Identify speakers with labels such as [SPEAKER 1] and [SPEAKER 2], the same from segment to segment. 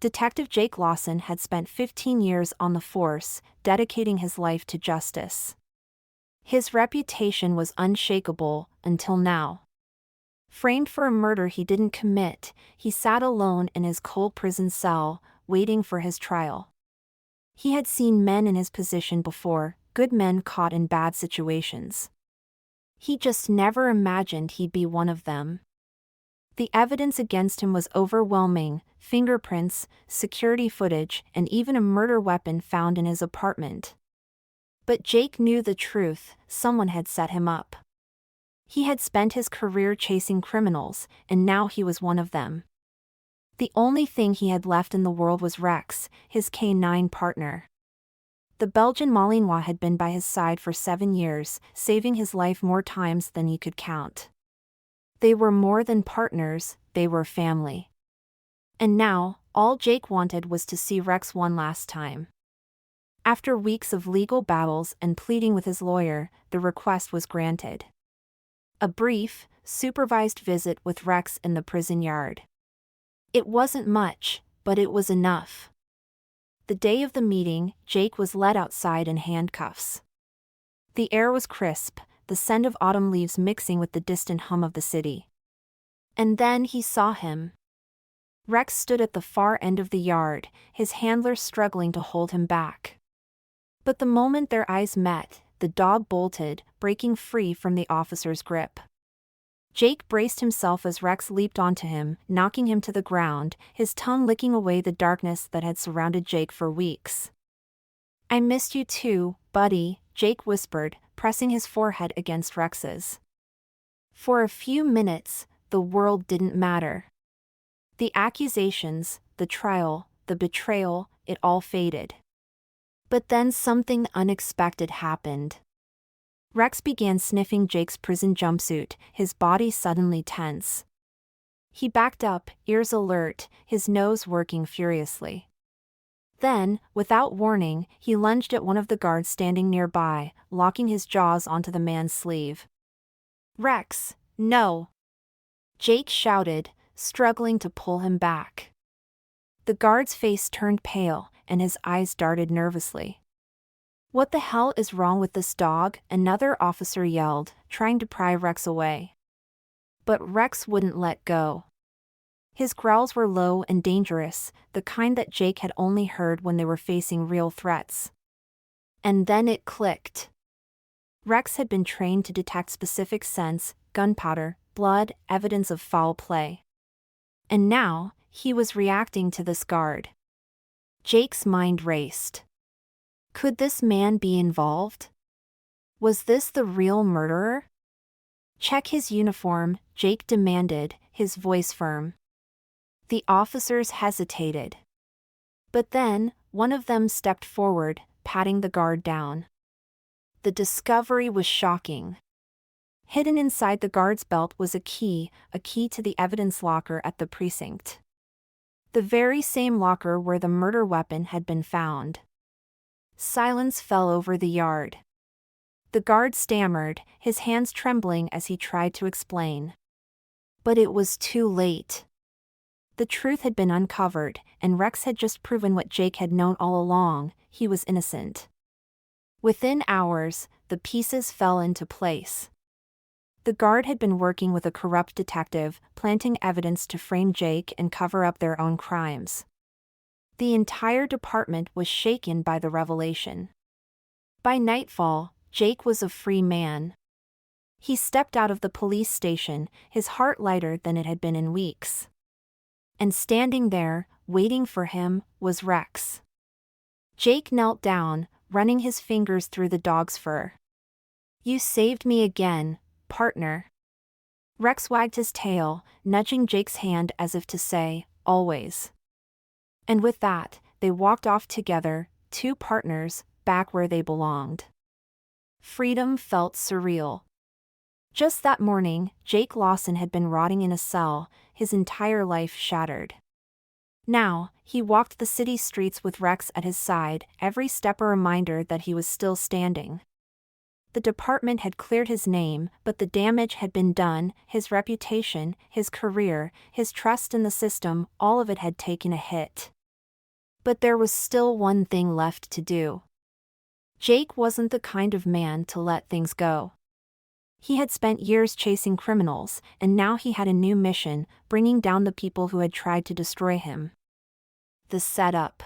[SPEAKER 1] Detective Jake Lawson had spent 15 years on the force, dedicating his life to justice. His reputation was unshakable until now. Framed for a murder he didn't commit, he sat alone in his cold prison cell, waiting for his trial. He had seen men in his position before, good men caught in bad situations. He just never imagined he'd be one of them. The evidence against him was overwhelming: fingerprints, security footage, and even a murder weapon found in his apartment. But Jake knew the truth: someone had set him up. He had spent his career chasing criminals, and now he was one of them. The only thing he had left in the world was Rex, his canine partner. The Belgian Malinois had been by his side for 7 years, saving his life more times than he could count. They were more than partners, they were family. And now, all Jake wanted was to see Rex one last time. After weeks of legal battles and pleading with his lawyer, the request was granted. A brief, supervised visit with Rex in the prison yard. It wasn't much, but it was enough. The day of the meeting, Jake was led outside in handcuffs. The air was crisp, the scent of autumn leaves mixing with the distant hum of the city. And then he saw him. Rex stood at the far end of the yard, his handler struggling to hold him back. But the moment their eyes met, the dog bolted, breaking free from the officer's grip. Jake braced himself as Rex leaped onto him, knocking him to the ground, his tongue licking away the darkness that had surrounded Jake for weeks. "I missed you too, buddy," Jake whispered, pressing his forehead against Rex's. For a few minutes, the world didn't matter. The accusations, the trial, the betrayal, it all faded. But then something unexpected happened. Rex began sniffing Jake's prison jumpsuit, his body suddenly tense. He backed up, ears alert, his nose working furiously. Then, without warning, he lunged at one of the guards standing nearby, locking his jaws onto the man's sleeve. "Rex, no!" Jake shouted, struggling to pull him back. The guard's face turned pale, and his eyes darted nervously. "What the hell is wrong with this dog?" another officer yelled, trying to pry Rex away. But Rex wouldn't let go. His growls were low and dangerous, the kind that Jake had only heard when they were facing real threats. And then it clicked. Rex had been trained to detect specific scents: gunpowder, blood, evidence of foul play. And now, he was reacting to this guard. Jake's mind raced. Could this man be involved? Was this the real murderer? "Check his uniform," Jake demanded, his voice firm. The officers hesitated. But then, one of them stepped forward, patting the guard down. The discovery was shocking. Hidden inside the guard's belt was a key to the evidence locker at the precinct. The very same locker where the murder weapon had been found. Silence fell over the yard. The guard stammered, his hands trembling as he tried to explain. But it was too late. The truth had been uncovered, and Rex had just proven what Jake had known all along: he was innocent. Within hours, the pieces fell into place. The guard had been working with a corrupt detective, planting evidence to frame Jake and cover up their own crimes. The entire department was shaken by the revelation. By nightfall, Jake was a free man. He stepped out of the police station, his heart lighter than it had been in weeks. And standing there, waiting for him, was Rex. Jake knelt down, running his fingers through the dog's fur. "You saved me again, partner." Rex wagged his tail, nudging Jake's hand as if to say, "Always." And with that, they walked off together, two partners, back where they belonged. Freedom felt surreal. Just that morning, Jake Lawson had been rotting in a cell, his entire life shattered. Now, he walked the city streets with Rex at his side, every step a reminder that he was still standing. The department had cleared his name, but the damage had been done: his reputation, his career, his trust in the system, all of it had taken a hit. But there was still one thing left to do. Jake wasn't the kind of man to let things go. He had spent years chasing criminals, and now he had a new mission, bringing down the people who had tried to destroy him. The setup.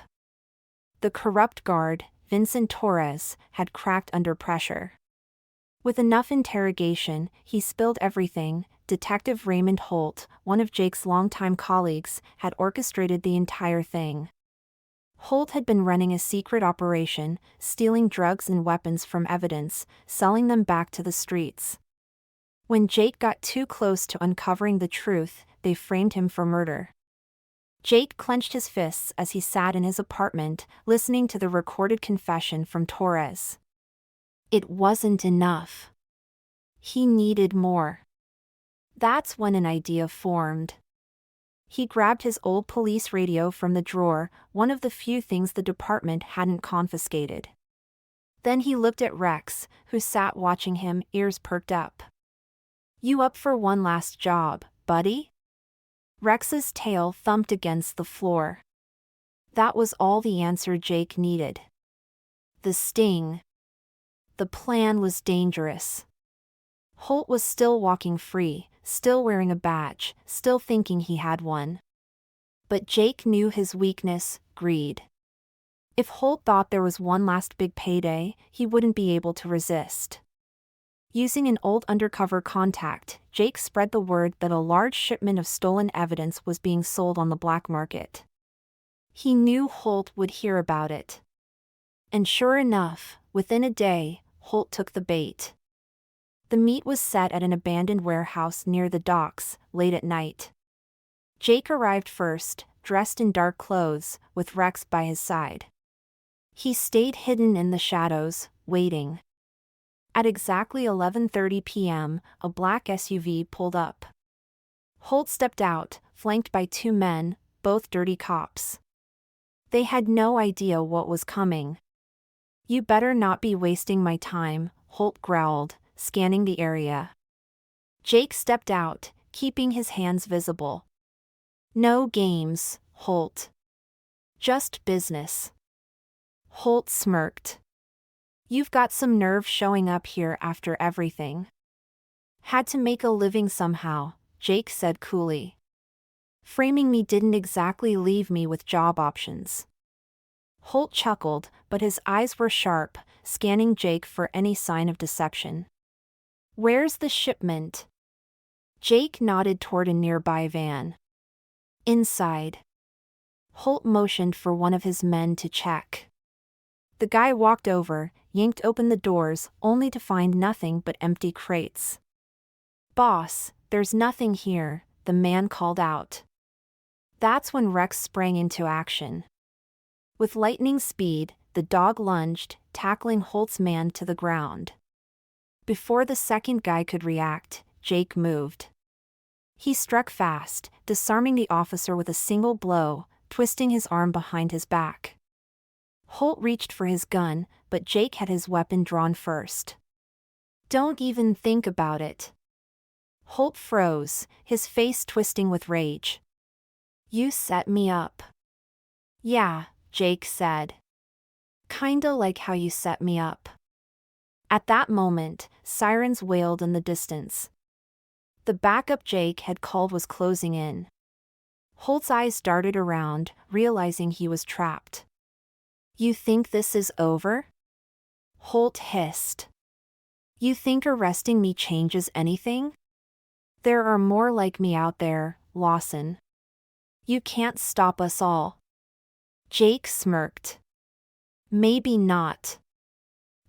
[SPEAKER 1] The corrupt guard, Vincent Torres, had cracked under pressure. With enough interrogation, he spilled everything. Detective Raymond Holt, one of Jake's longtime colleagues, had orchestrated the entire thing. Holt had been running a secret operation, stealing drugs and weapons from evidence, selling them back to the streets. When Jake got too close to uncovering the truth, they framed him for murder. Jake clenched his fists as he sat in his apartment, listening to the recorded confession from Torres. It wasn't enough. He needed more. That's when an idea formed. He grabbed his old police radio from the drawer, one of the few things the department hadn't confiscated. Then he looked at Rex, who sat watching him, ears perked up. "You up for one last job, buddy?" Rex's tail thumped against the floor. That was all the answer Jake needed. The sting. The plan was dangerous. Holt was still walking free, still wearing a badge, still thinking he had one. But Jake knew his weakness: greed. If Holt thought there was one last big payday, he wouldn't be able to resist. Using an old undercover contact, Jake spread the word that a large shipment of stolen evidence was being sold on the black market. He knew Holt would hear about it. And sure enough, within a day, Holt took the bait. The meet was set at an abandoned warehouse near the docks, late at night. Jake arrived first, dressed in dark clothes, with Rex by his side. He stayed hidden in the shadows, waiting. At exactly 11:30 p.m., a black SUV pulled up. Holt stepped out, flanked by two men, both dirty cops. They had no idea what was coming. "You better not be wasting my time," Holt growled, scanning the area. Jake stepped out, keeping his hands visible. "No games, Holt. Just business." Holt smirked. "You've got some nerve showing up here after everything." "Had to make a living somehow," Jake said coolly. "Framing me didn't exactly leave me with job options." Holt chuckled, but his eyes were sharp, scanning Jake for any sign of deception. "Where's the shipment?" Jake nodded toward a nearby van. "Inside." Holt motioned for one of his men to check. The guy walked over, yanked open the doors, only to find nothing but empty crates. "Boss, there's nothing here," the man called out. That's when Rex sprang into action. With lightning speed, the dog lunged, tackling Holt's man to the ground. Before the second guy could react, Jake moved. He struck fast, disarming the officer with a single blow, twisting his arm behind his back. Holt reached for his gun, but Jake had his weapon drawn first. "Don't even think about it." Holt froze, his face twisting with rage. "You set me up." "Yeah," Jake said. "Kinda like how you set me up." At that moment, sirens wailed in the distance. The backup Jake had called was closing in. Holt's eyes darted around, realizing he was trapped. "You think this is over?" Holt hissed. "You think arresting me changes anything? There are more like me out there, Lawson. You can't stop us all." Jake smirked. "Maybe not.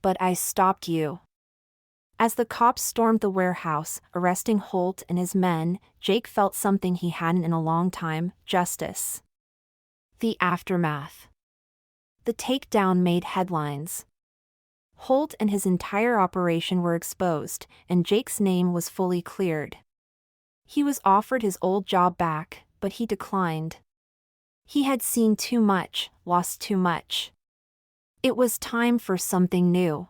[SPEAKER 1] But I stopped you." As the cops stormed the warehouse, arresting Holt and his men, Jake felt something he hadn't in a long time: justice. The aftermath. The takedown made headlines. Holt and his entire operation were exposed, and Jake's name was fully cleared. He was offered his old job back, but he declined. He had seen too much, lost too much. It was time for something new.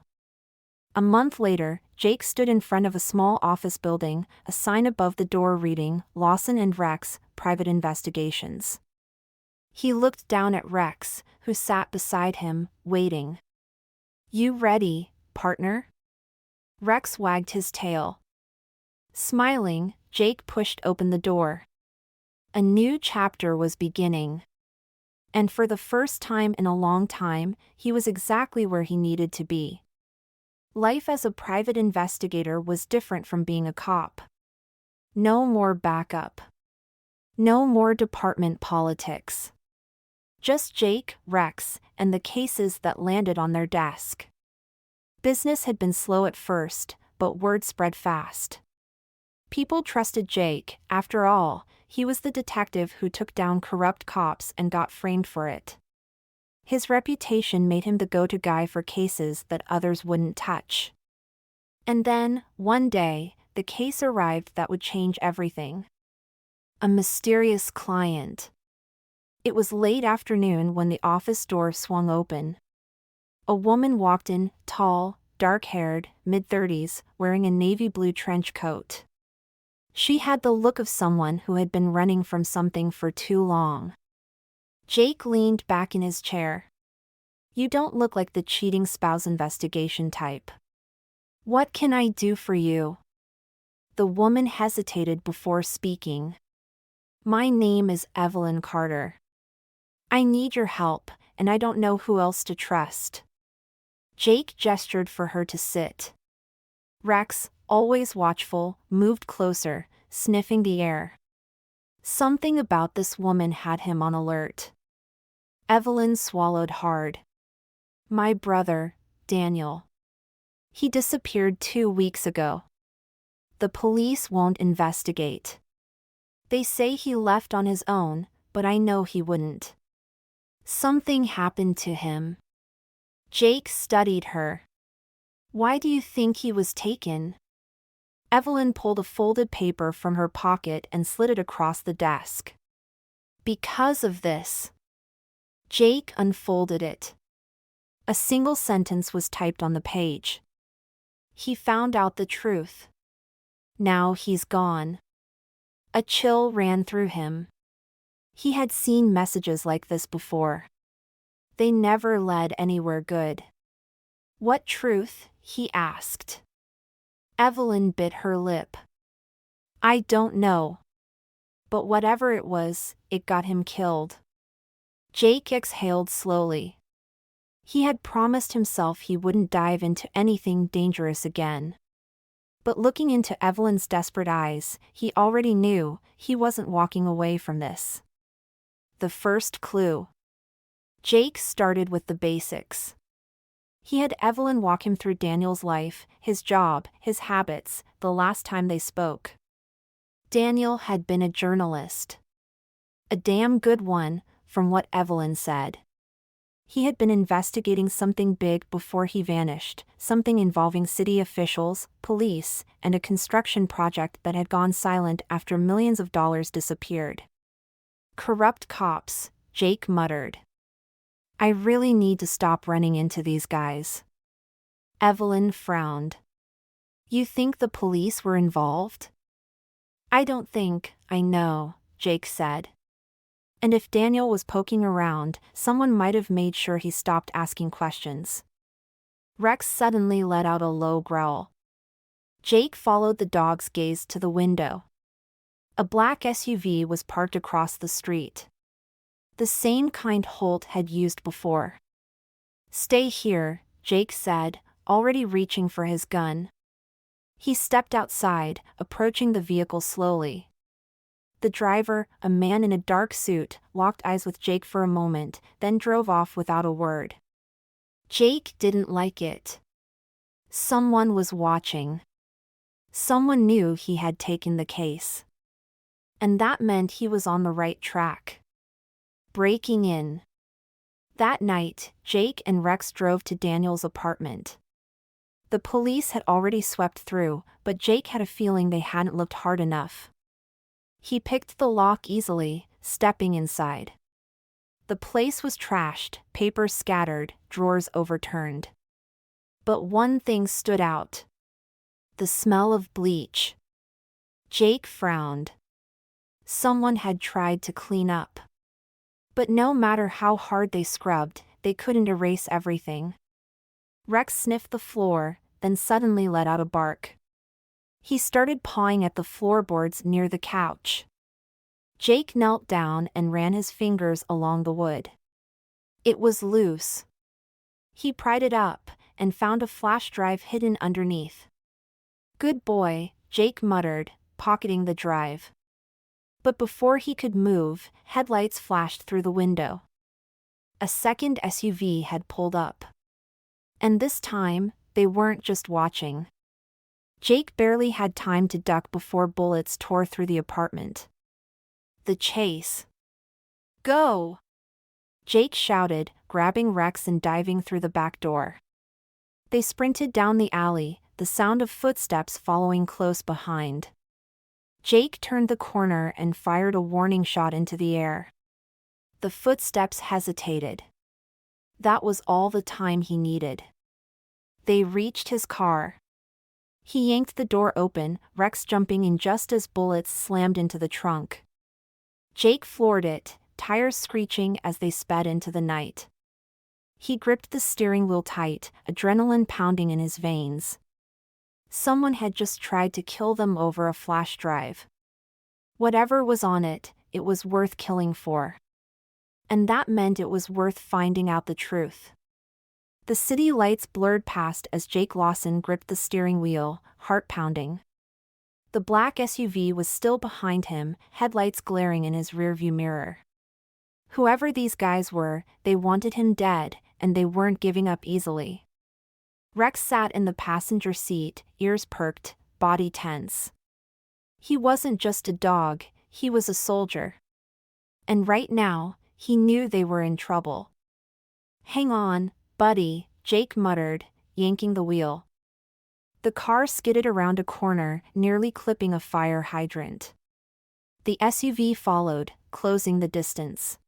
[SPEAKER 1] A month later, Jake stood in front of a small office building, a sign above the door reading, "Lawson and Rex, Private Investigations." He looked down at Rex, who sat beside him, waiting. "You ready, partner?" Rex wagged his tail. Smiling, Jake pushed open the door. A new chapter was beginning. And for the first time in a long time, he was exactly where he needed to be. Life as a private investigator was different from being a cop. No more backup. No more department politics. Just Jake, Rex, and the cases that landed on their desk. Business had been slow at first, but word spread fast. People trusted Jake. After all, he was the detective who took down corrupt cops and got framed for it. His reputation made him the go-to guy for cases that others wouldn't touch. And then, one day, the case arrived that would change everything. A mysterious client. It was late afternoon when the office door swung open. A woman walked in, tall, dark-haired, mid-30s, wearing a navy blue trench coat. She had the look of someone who had been running from something for too long. Jake leaned back in his chair. "You don't look like the cheating spouse investigation type. What can I do for you?" The woman hesitated before speaking. "My name is Evelyn Carter. I need your help, and I don't know who else to trust." Jake gestured for her to sit. Rex, always watchful, moved closer, sniffing the air. Something about this woman had him on alert. Evelyn swallowed hard. "My brother, Daniel. He disappeared 2 weeks ago. The police won't investigate. They say he left on his own, but I know he wouldn't. Something happened to him." Jake studied her. "Why do you think he was taken?" Evelyn pulled a folded paper from her pocket and slid it across the desk. "Because of this." Jake unfolded it. A single sentence was typed on the page. "He found out the truth. Now he's gone." A chill ran through him. He had seen messages like this before. They never led anywhere good. "What truth?" he asked. Evelyn bit her lip. "I don't know. But whatever it was, it got him killed." Jake exhaled slowly. He had promised himself he wouldn't dive into anything dangerous again. But looking into Evelyn's desperate eyes, he already knew he wasn't walking away from this. The first clue. Jake started with the basics. He had Evelyn walk him through Daniel's life, his job, his habits, the last time they spoke. Daniel had been a journalist. A damn good one, from what Evelyn said. He had been investigating something big before he vanished, something involving city officials, police, and a construction project that had gone silent after millions of dollars disappeared. "Corrupt cops," Jake muttered. "I really need to stop running into these guys." Evelyn frowned. "You think the police were involved?" "I don't think I know," Jake said. And if Daniel was poking around, someone might have made sure he stopped asking questions. Rex suddenly let out a low growl. Jake followed the dog's gaze to the window. A black SUV was parked across the street. The same kind Holt had used before. "Stay here," Jake said, already reaching for his gun. He stepped outside, approaching the vehicle slowly. The driver, a man in a dark suit, locked eyes with Jake for a moment, then drove off without a word. Jake didn't like it. Someone was watching. Someone knew he had taken the case. And that meant he was on the right track. Breaking in. That night, Jake and Rex drove to Daniel's apartment. The police had already swept through, but Jake had a feeling they hadn't looked hard enough. He picked the lock easily, stepping inside. The place was trashed, papers scattered, drawers overturned. But one thing stood out. The smell of bleach. Jake frowned. Someone had tried to clean up. But no matter how hard they scrubbed, they couldn't erase everything. Rex sniffed the floor, then suddenly let out a bark. He started pawing at the floorboards near the couch. Jake knelt down and ran his fingers along the wood. It was loose. He pried it up and found a flash drive hidden underneath. "Good boy," Jake muttered, pocketing the drive. But before he could move, headlights flashed through the window. A second SUV had pulled up. And this time, they weren't just watching. Jake barely had time to duck before bullets tore through the apartment. The chase. "Go!" Jake shouted, grabbing Rex and diving through the back door. They sprinted down the alley, the sound of footsteps following close behind. Jake turned the corner and fired a warning shot into the air. The footsteps hesitated. That was all the time he needed. They reached his car. He yanked the door open, Rex jumping in just as bullets slammed into the trunk. Jake floored it, tires screeching as they sped into the night. He gripped the steering wheel tight, adrenaline pounding in his veins. Someone had just tried to kill them over a flash drive. Whatever was on it, it was worth killing for. And that meant it was worth finding out the truth. The city lights blurred past as Jake Lawson gripped the steering wheel, heart pounding. The black SUV was still behind him, headlights glaring in his rearview mirror. Whoever these guys were, they wanted him dead, and they weren't giving up easily. Rex sat in the passenger seat, ears perked, body tense. He wasn't just a dog, he was a soldier. And right now, he knew they were in trouble. "Hang on, buddy," Jake muttered, yanking the wheel. The car skidded around a corner, nearly clipping a fire hydrant. The SUV followed, closing the distance.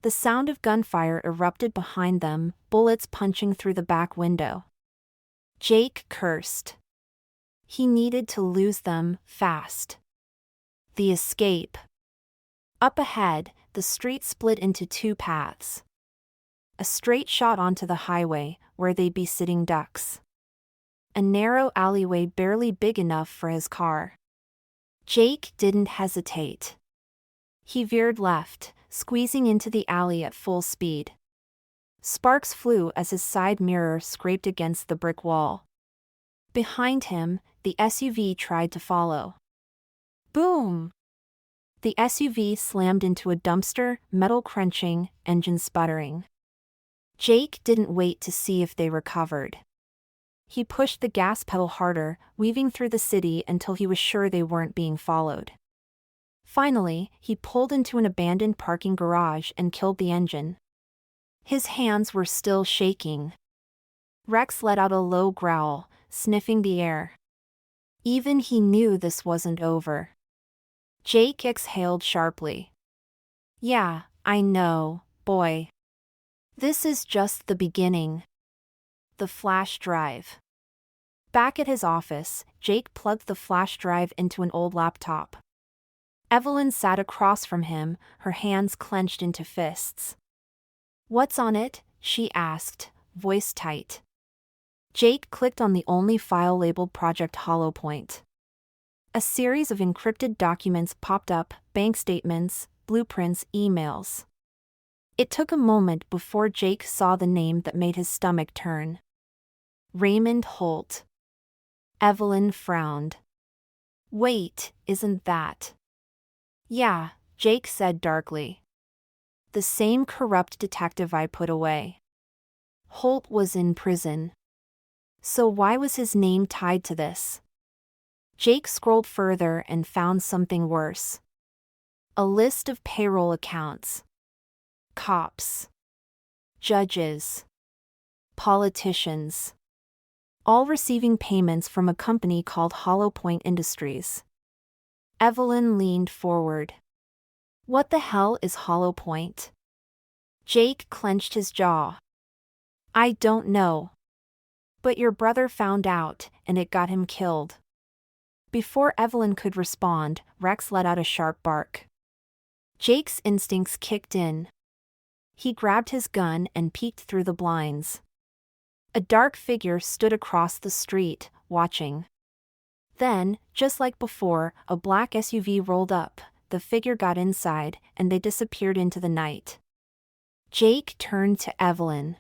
[SPEAKER 1] The sound of gunfire erupted behind them, bullets punching through the back window. Jake cursed. He needed to lose them, fast. The escape. Up ahead, the street split into two paths. A straight shot onto the highway, where they'd be sitting ducks. A narrow alleyway barely big enough for his car. Jake didn't hesitate. He veered left, squeezing into the alley at full speed. Sparks flew as his side mirror scraped against the brick wall. Behind him, the SUV tried to follow. Boom! The SUV slammed into a dumpster, metal crunching, engine sputtering. Jake didn't wait to see if they recovered. He pushed the gas pedal harder, weaving through the city until he was sure they weren't being followed. Finally, he pulled into an abandoned parking garage and killed the engine. His hands were still shaking. Rex let out a low growl, sniffing the air. Even he knew this wasn't over. Jake exhaled sharply. "Yeah, I know, boy. This is just the beginning." The flash drive. Back at his office, Jake plugged the flash drive into an old laptop. Evelyn sat across from him, her hands clenched into fists. "What's on it?" she asked, voice tight. Jake clicked on the only file labeled Project HollowPoint. A series of encrypted documents popped up, bank statements, blueprints, emails. It took a moment before Jake saw the name that made his stomach turn. Raymond Holt. Evelyn frowned. "Wait, isn't that?" "Yeah," Jake said darkly. "The same corrupt detective I put away." Holt was in prison. So why was his name tied to this? Jake scrolled further and found something worse. A list of payroll accounts. Cops. Judges. Politicians. All receiving payments from a company called HollowPoint Industries. Evelyn leaned forward. "What the hell is HollowPoint?" Jake clenched his jaw. "I don't know. But your brother found out, and it got him killed." Before Evelyn could respond, Rex let out a sharp bark. Jake's instincts kicked in. He grabbed his gun and peeked through the blinds. A dark figure stood across the street, watching. Then, just like before, a black SUV rolled up, the figure got inside, and they disappeared into the night. Jake turned to Evelyn.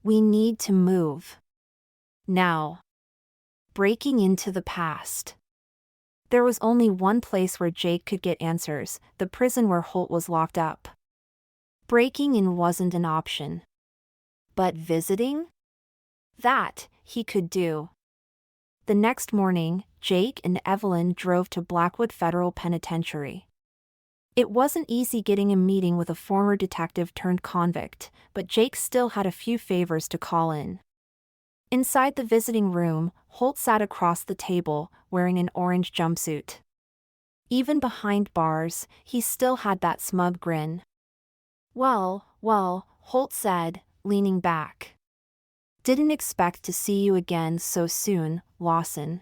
[SPEAKER 1] "We need to move. Now." Breaking into the past. There was only one place where Jake could get answers, the prison where Holt was locked up. Breaking in wasn't an option. But visiting? That, he could do. The next morning, Jake and Evelyn drove to Blackwood Federal Penitentiary. It wasn't easy getting a meeting with a former detective turned convict, but Jake still had a few favors to call in. Inside the visiting room, Holt sat across the table, wearing an orange jumpsuit. Even behind bars, he still had that smug grin. Well, Holt said, leaning back. "Didn't expect to see you again so soon, Lawson."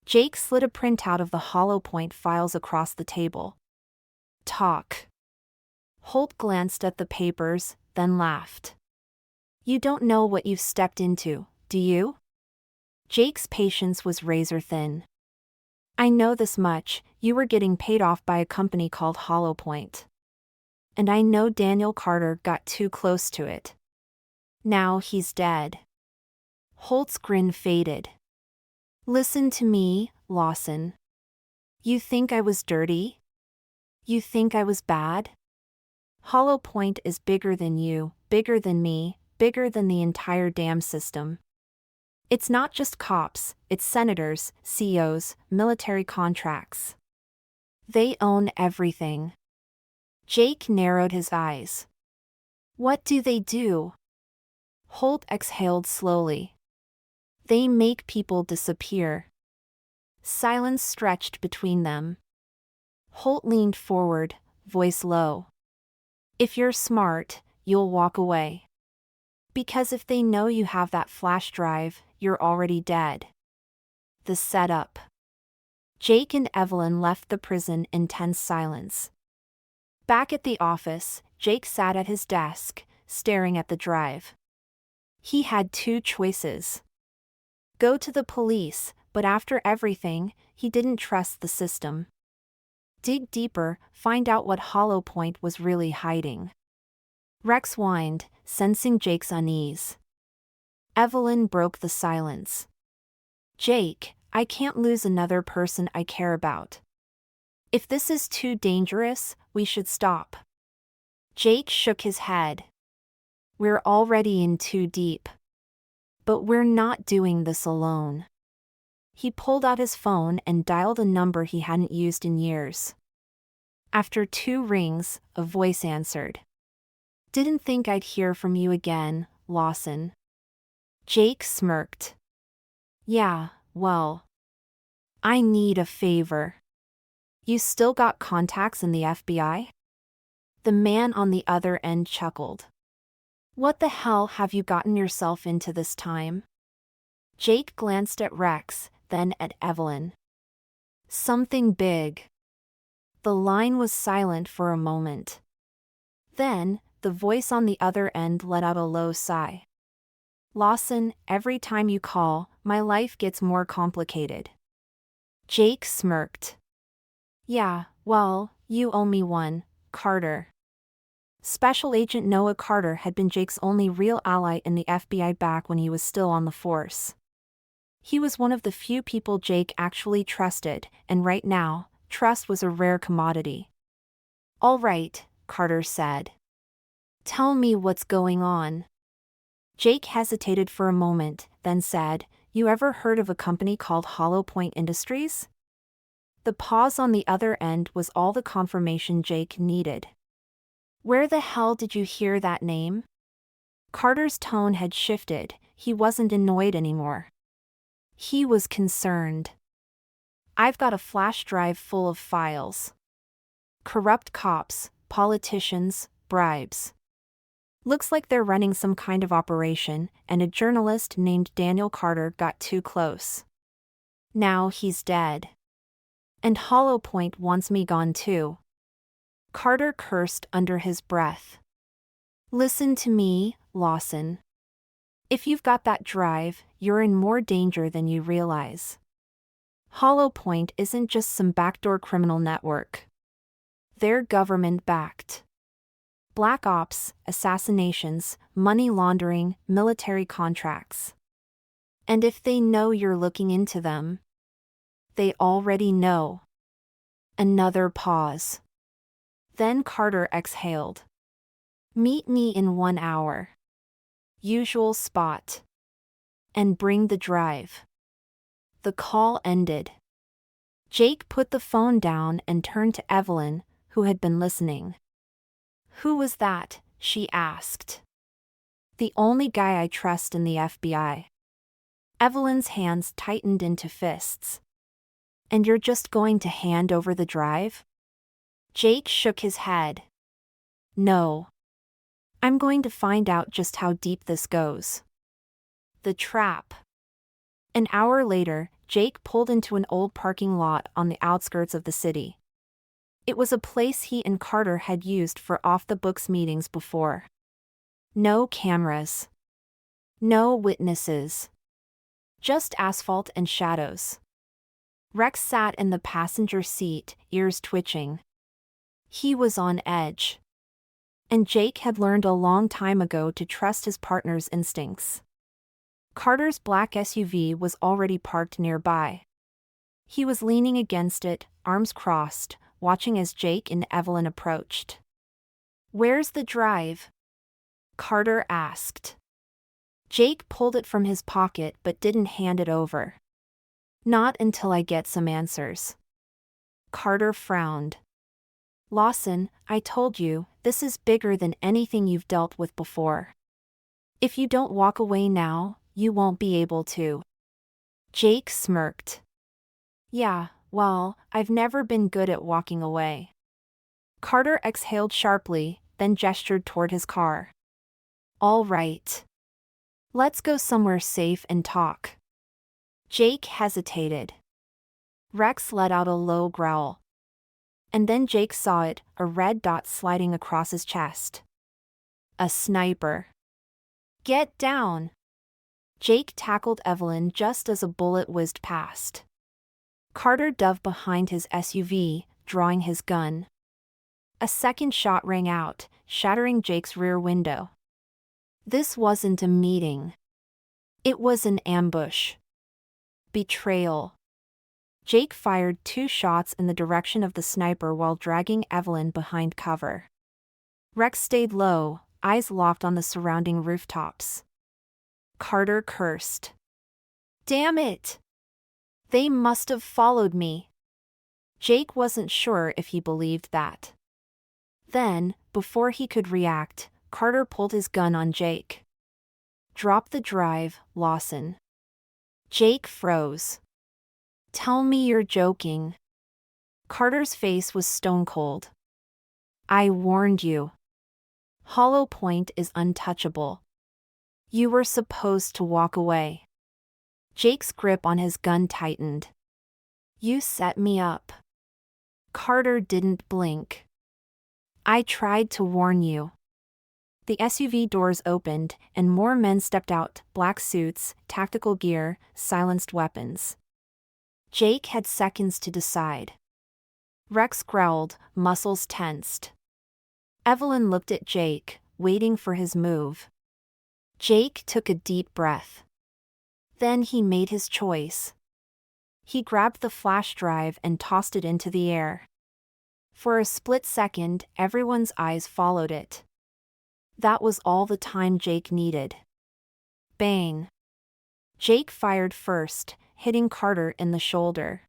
[SPEAKER 1] Jake slid a printout of the hollow point files across the table. "Talk." Holt glanced at the papers, then laughed. "You don't know what you've stepped into, do you?" Jake's patience was razor thin. "I know this much, you were getting paid off by a company called Hollow Point. And I know Daniel Carter got too close to it. Now he's dead." Holt's grin faded. "Listen to me, Lawson. You think I was dirty? You think I was bad? Hollow Point is bigger than you, bigger than me, bigger than the entire damn system. It's not just cops, it's senators, CEOs, military contracts. They own everything." Jake narrowed his eyes. "What do they do?" Holt exhaled slowly. "They make people disappear." Silence stretched between them. Holt leaned forward, voice low. "If you're smart, you'll walk away. Because if they know you have that flash drive, you're already dead." The setup. Jake and Evelyn left the prison in tense silence. Back at the office, Jake sat at his desk, staring at the drive. He had two choices. Go to the police, but after everything, he didn't trust the system. Dig deeper, find out what Hollow Point was really hiding. Rex whined, sensing Jake's unease. Evelyn broke the silence. "Jake, I can't lose another person I care about. If this is too dangerous, we should stop." Jake shook his head. "We're already in too deep. But we're not doing this alone." He pulled out his phone and dialed a number he hadn't used in years. After 2 rings, a voice answered. "Didn't think I'd hear from you again, Lawson." Jake smirked. "Yeah, well. I need a favor. You still got contacts in the FBI?" The man on the other end chuckled. "What the hell have you gotten yourself into this time?" Jake glanced at Rex, then at Evelyn. "Something big." The line was silent for a moment. Then, the voice on the other end let out a low sigh. "Lawson, every time you call, my life gets more complicated." Jake smirked. "Yeah, well, you owe me one, Carter." Special Agent Noah Carter had been Jake's only real ally in the FBI back when he was still on the force. He was one of the few people Jake actually trusted, and right now, trust was a rare commodity. "All right," Carter said. "Tell me what's going on." Jake hesitated for a moment, then said, "You ever heard of a company called Hollow Point Industries?" The pause on the other end was all the confirmation Jake needed. "Where the hell did you hear that name?" Carter's tone had shifted, he wasn't annoyed anymore. He was concerned. "I've got a flash drive full of files. Corrupt cops, politicians, bribes. Looks like they're running some kind of operation, and a journalist named Daniel Carter got too close. Now he's dead. And Hollow Point wants me gone too." Carter cursed under his breath. Listen to me, Lawson. If you've got that drive, you're in more danger than you realize. Hollow Point isn't just some backdoor criminal network. They're government-backed. Black ops, assassinations, money laundering, military contracts. And if they know you're looking into them, they already know. Another pause. Then Carter exhaled. Meet me in 1 hour. Usual spot. And bring the drive. The call ended. Jake put the phone down and turned to Evelyn, who had been listening. Who was that? She asked. The only guy I trust in the FBI. Evelyn's hands tightened into fists. And you're just going to hand over the drive? Jake shook his head. No. I'm going to find out just how deep this goes. The trap. An hour later, Jake pulled into an old parking lot on the outskirts of the city. It was a place he and Carter had used for off-the-books meetings before. No cameras. No witnesses. Just asphalt and shadows. Rex sat in the passenger seat, ears twitching. He was on edge. And Jake had learned a long time ago to trust his partner's instincts. Carter's black SUV was already parked nearby. He was leaning against it, arms crossed, watching as Jake and Evelyn approached. Where's the drive? Carter asked. Jake pulled it from his pocket but didn't hand it over. Not until I get some answers. Carter frowned. Lawson, I told you, this is bigger than anything you've dealt with before. If you don't walk away now, you won't be able to. Jake smirked. Yeah, well, I've never been good at walking away. Carter exhaled sharply, then gestured toward his car. All right. Let's go somewhere safe and talk. Jake hesitated. Rex let out a low growl. And then Jake saw it, a red dot sliding across his chest. A sniper. Get down. Jake tackled Evelyn just as a bullet whizzed past. Carter dove behind his SUV, drawing his gun. A second shot rang out, shattering Jake's rear window. This wasn't a meeting. It was an ambush. Betrayal. Jake fired 2 shots in the direction of the sniper while dragging Evelyn behind cover. Rex stayed low, eyes locked on the surrounding rooftops. Carter cursed. Damn it! They must have followed me. Jake wasn't sure if he believed that. Then, before he could react, Carter pulled his gun on Jake. Drop the drive, Lawson. Jake froze. Tell me you're joking. Carter's face was stone cold. I warned you. Hollow Point is untouchable. You were supposed to walk away. Jake's grip on his gun tightened. You set me up. Carter didn't blink. I tried to warn you. The SUV doors opened, and more men stepped out, black suits, tactical gear, silenced weapons. Jake had seconds to decide. Rex growled, muscles tensed. Evelyn looked at Jake, waiting for his move. Jake took a deep breath. Then he made his choice. He grabbed the flash drive and tossed it into the air. For a split second, everyone's eyes followed it. That was all the time Jake needed. Bang. Jake fired first, hitting Carter in the shoulder.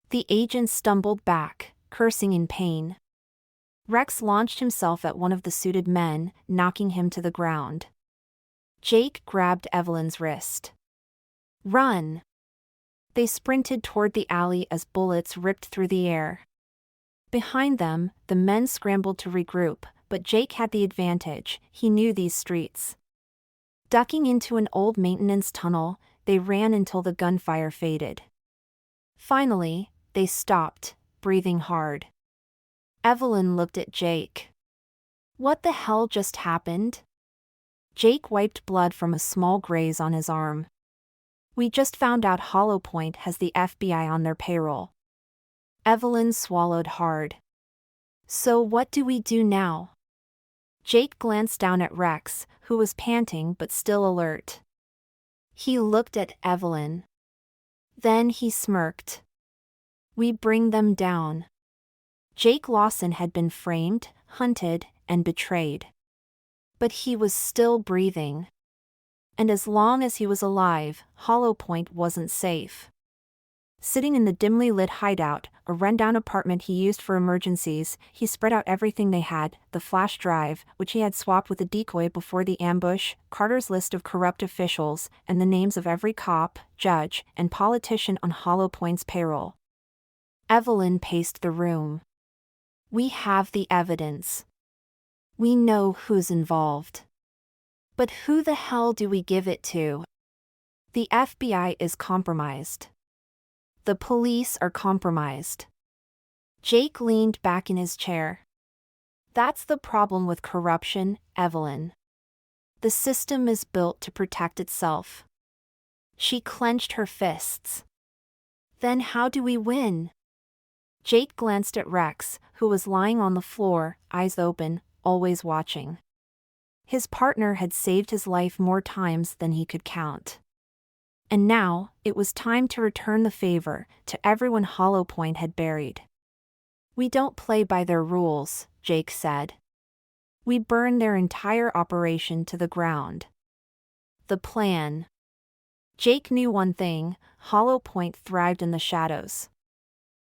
[SPEAKER 1] The agent stumbled back, cursing in pain. Rex launched himself at one of the suited men, knocking him to the ground. Jake grabbed Evelyn's wrist. Run! They sprinted toward the alley as bullets ripped through the air. Behind them, the men scrambled to regroup, but Jake had the advantage. He knew these streets. Ducking into an old maintenance tunnel, they ran until the gunfire faded. Finally, they stopped, breathing hard. Evelyn looked at Jake. What the hell just happened? Jake wiped blood from a small graze on his arm. We just found out Hollow Point has the FBI on their payroll. Evelyn swallowed hard. So what do we do now? Jake glanced down at Rex, who was panting but still alert. He looked at Evelyn. Then he smirked. We bring them down. Jake Lawson had been framed, hunted, and betrayed. But he was still breathing. And as long as he was alive, Hollow Point wasn't safe. Sitting in the dimly lit hideout, a rundown apartment he used for emergencies, he spread out everything they had: the flash drive, which he had swapped with a decoy before the ambush, Carter's list of corrupt officials, and the names of every cop, judge, and politician on Hollow Point's payroll. Evelyn paced the room. We have the evidence. We know who's involved. But who the hell do we give it to? The FBI is compromised. The police are compromised. Jake leaned back in his chair. That's the problem with corruption, Evelyn. The system is built to protect itself. She clenched her fists. Then how do we win? Jake glanced at Rex, who was lying on the floor, eyes open, always watching. His partner had saved his life more times than he could count. And now, it was time to return the favor to everyone Hollow Point had buried. We don't play by their rules, Jake said. We burn their entire operation to the ground. The plan. Jake knew one thing: Hollow Point thrived in the shadows.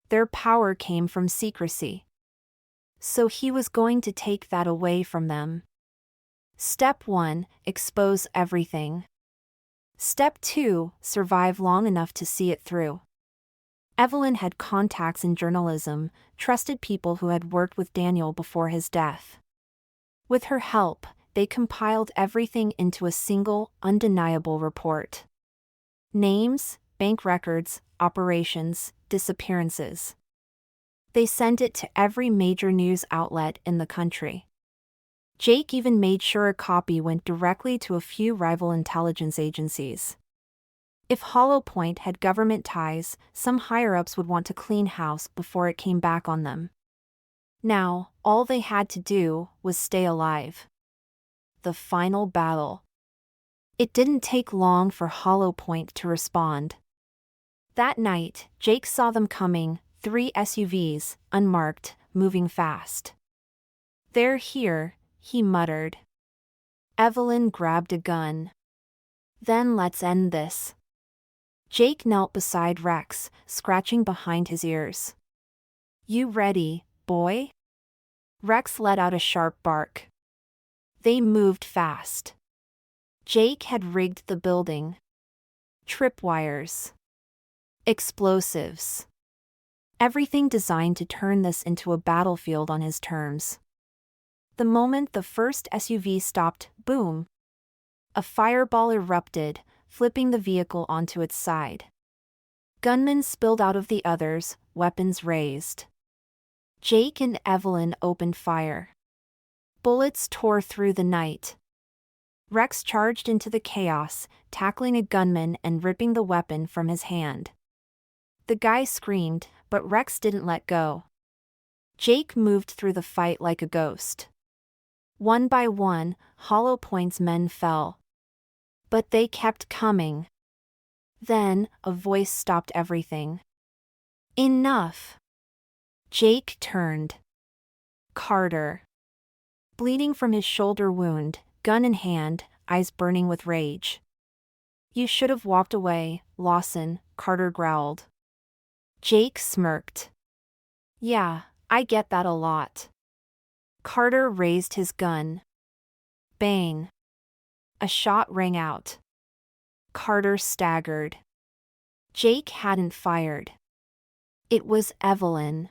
[SPEAKER 1] Their power came from secrecy. So he was going to take that away from them. Step 1, expose everything. Step 2, survive long enough to see it through. Evelyn had contacts in journalism, trusted people who had worked with Daniel before his death. With her help, they compiled everything into a single, undeniable report. Names, bank records, operations, disappearances. They sent it to every major news outlet in the country. Jake even made sure a copy went directly to a few rival intelligence agencies. If Hollow Point had government ties, some higher-ups would want to clean house before it came back on them. Now, all they had to do was stay alive. The final battle. It didn't take long for Hollow Point to respond. That night, Jake saw them coming, 3 SUVs, unmarked, moving fast. They're here, he muttered. Evelyn grabbed a gun. Then let's end this. Jake knelt beside Rex, scratching behind his ears. You ready, boy? Rex let out a sharp bark. They moved fast. Jake had rigged the building. Tripwires. Explosives. Everything designed to turn this into a battlefield on his terms. The moment the first SUV stopped, boom! A fireball erupted, flipping the vehicle onto its side. Gunmen spilled out of the others, weapons raised. Jake and Evelyn opened fire. Bullets tore through the night. Rex charged into the chaos, tackling a gunman and ripping the weapon from his hand. The guy screamed, but Rex didn't let go. Jake moved through the fight like a ghost. One by one, Hollow Point's men fell. But they kept coming. Then, a voice stopped everything. Enough! Jake turned. Carter. Bleeding from his shoulder wound, gun in hand, eyes burning with rage. You should have walked away, Lawson, Carter growled. Jake smirked. Yeah, I get that a lot. Carter raised his gun. Bang. A shot rang out. Carter staggered. Jake hadn't fired. It was Evelyn.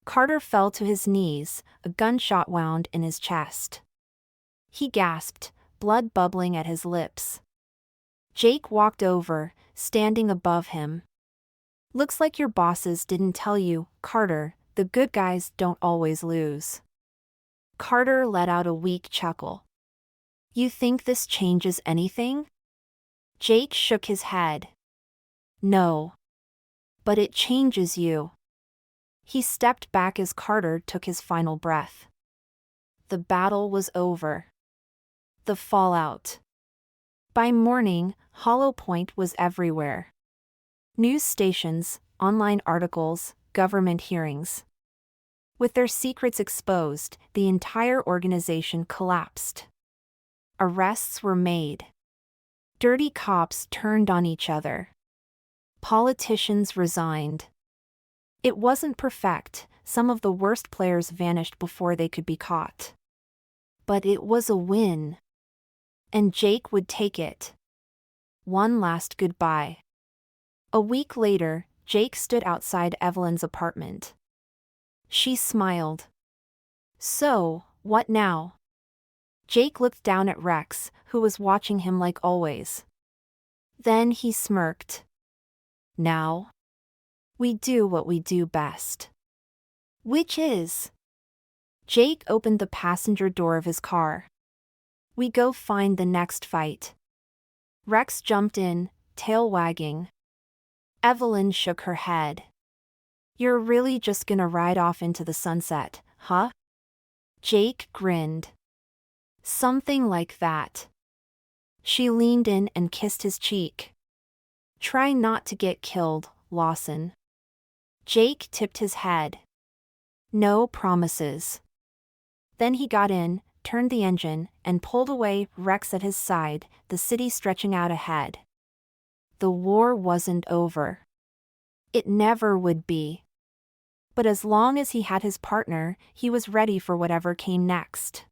[SPEAKER 1] Carter fell to his knees, a gunshot wound in his chest. He gasped, blood bubbling at his lips. Jake walked over, standing above him. Looks like your bosses didn't tell you, Carter, the good guys don't always lose. Carter let out a weak chuckle. You think this changes anything? Jake shook his head. No. But it changes you. He stepped back as Carter took his final breath. The battle was over. The fallout. By morning, Hollow Point was everywhere. News stations, online articles, government hearings. With their secrets exposed, the entire organization collapsed. Arrests were made. Dirty cops turned on each other. Politicians resigned. It wasn't perfect, some of the worst players vanished before they could be caught. But it was a win. And Jake would take it. One last goodbye. A week later, Jake stood outside Evelyn's apartment. She smiled. So, what now? Jake looked down at Rex, who was watching him like always. Then he smirked. Now? We do what we do best. Which is? Jake opened the passenger door of his car. We go find the next fight. Rex jumped in, tail wagging. Evelyn shook her head. You're really just gonna ride off into the sunset, huh? Jake grinned. Something like that. She leaned in and kissed his cheek. Try not to get killed, Lawson. Jake tipped his head. No promises. Then he got in, turned the engine, and pulled away, Rex at his side, the city stretching out ahead. The war wasn't over. It never would be. But as long as he had his partner, he was ready for whatever came next.